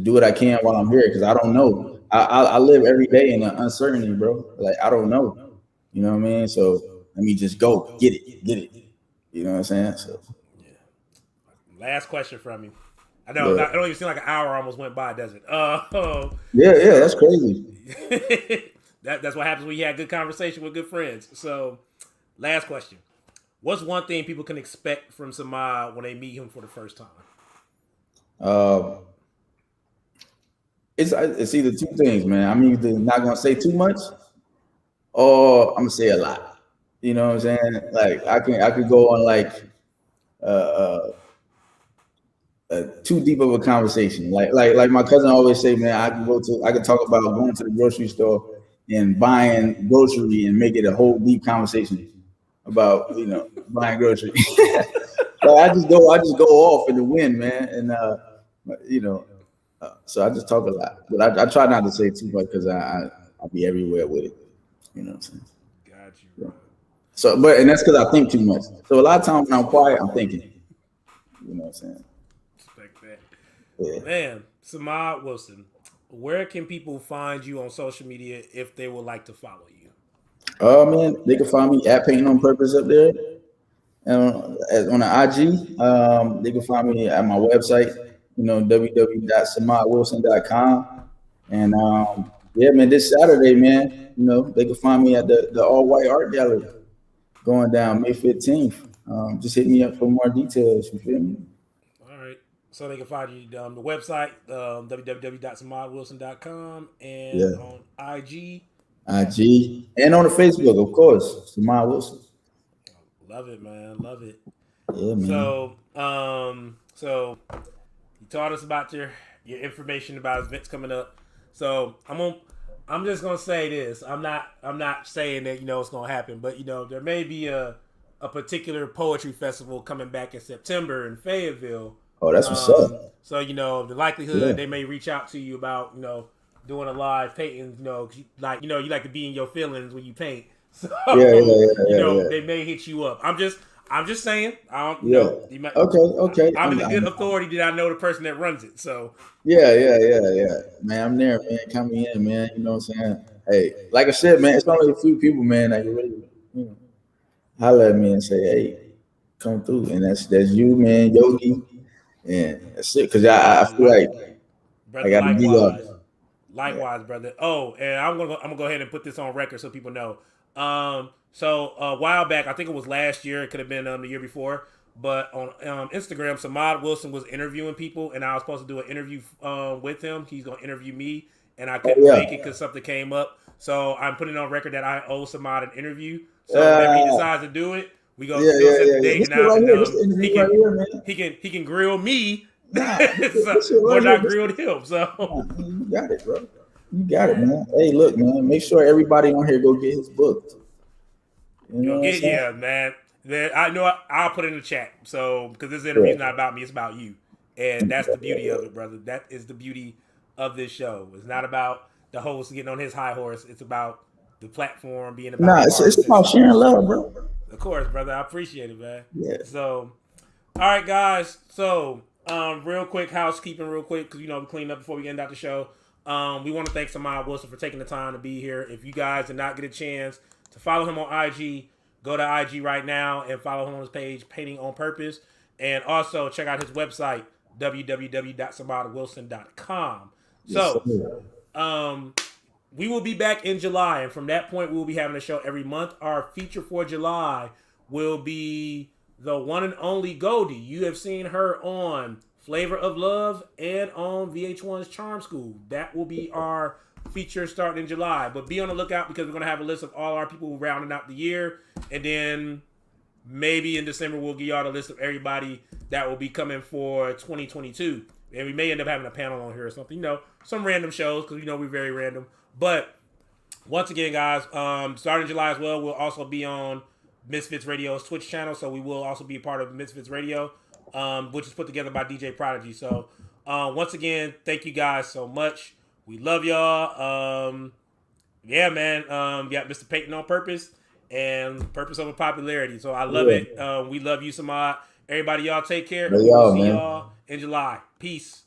do what I can while I'm here because I don't know. I live every day in the uncertainty, bro. Like I don't know. You know what I mean? So let me just go get it. You know what I'm saying? So Last question from me. I know yeah, it don't even seem like an hour almost went by, does it? yeah, yeah. That's So crazy. that's what happens when you have good conversation with good friends. So, last question: what's one thing people can expect from Samad when they meet him for the first time? Uh, It's either two things, man. I'm either not gonna say too much, or I'm gonna say a lot. You know what I'm saying? Like I could go on like uh, uh, too deep of a conversation. Like my cousin always say, man, I could talk about going to the grocery store and buying grocery and make it a whole deep conversation about buying grocery. But I just go off in the wind, man, and you know, so I just talk a lot. But I try not to say too much because I'll be everywhere with it. You know what I'm saying? Got you, Yeah. bro. So, and that's because I think too much. So a lot of times when I'm quiet, I'm thinking. You know what I'm saying? Respect that. Yeah. Man, Samod Wilson, where can people find you on social media if they would like to follow you? Man, they can find me at Painting on Purpose up there. On the IG, they can find me at my website, www.samadwilson.com. And yeah, man, this Saturday, man, they can find me at the All White Art Gallery going down May 15th. Just hit me up for more details. You feel me? All right. So they can find you the website, www.samadwilson.com, and Yeah. on IG. IG and on the Facebook, of course, Samod Wilson. Love it, man. Love it. Yeah, man. So you taught us about your information about events coming up. So I'm just gonna say this. I'm not saying that it's gonna happen, but there may be a particular poetry festival coming back in September in Fayetteville. Oh, that's what's up. So the likelihood they may reach out to you about doing a live painting. You like to be in your feelings when you paint. So yeah. they may hit you up. I'm just saying. I don't Yeah. know. Okay. I'm in the good authority that I know the person that runs it. So Yeah. Man, I'm there, man. Count me in, man. You know what I'm saying? Hey, like I said, man, it's only a few people, man, that can really holler at me and say, hey, come through. And that's you, man, Yogi. And that's it. Cause I feel like brother, I gotta be likewise, brother. Oh, and I'm gonna go ahead and put this on record so people know. So a while back, I think it was last year. It could have been the year before. But on Instagram, Samod Wilson was interviewing people, and I was supposed to do an interview with him. He's gonna interview me, and I couldn't make it because something came up. So I'm putting on record that I owe Samod an interview. So whenever he decides to do it, we go set the date, and he can grill me. Or not grilled him. So you got it, bro. You got it, man. Hey, look, man. Make sure everybody on here go get his book. Man. I know I'll put it in the chat. So because this interview is not about me, it's about you, and that's the beauty of it, brother. That is the beauty of this show. It's not about the host getting on his high horse. It's about the platform being about. It's about sharing love, bro. Of course, brother. I appreciate it, man. Yeah. So, all right, guys. So, real quick housekeeping, because we clean up before we end out the show. We want to thank Samod Wilson for taking the time to be here. If you guys did not get a chance to follow him on IG, go to IG right now and follow him on his page, Painting on Purpose. And also check out his website, www.samodwilson.com. So, we will be back in July. And from that point, we will be having a show every month. Our feature for July will be the one and only Goldie. You have seen her on Flavor of Love and on VH1's Charm School. That will be our feature starting in July. But be on the lookout because we're going to have a list of all our people rounding out the year. And then maybe in December, we'll give y'all the list of everybody that will be coming for 2022. And we may end up having a panel on here or something. Some random shows because we're very random. But once again, guys, starting July as well, we'll also be on Misfits Radio's Twitch channel. So we will also be a part of Misfits Radio, which is put together by DJ Prodigy. So once again, thank you guys so much. We love y'all. Yeah, man. We got Mr. Painting on Purpose and Purpose over Popularity. So I love it. We love you, Samod. Everybody, y'all take care. We'll see y'all in July. Peace.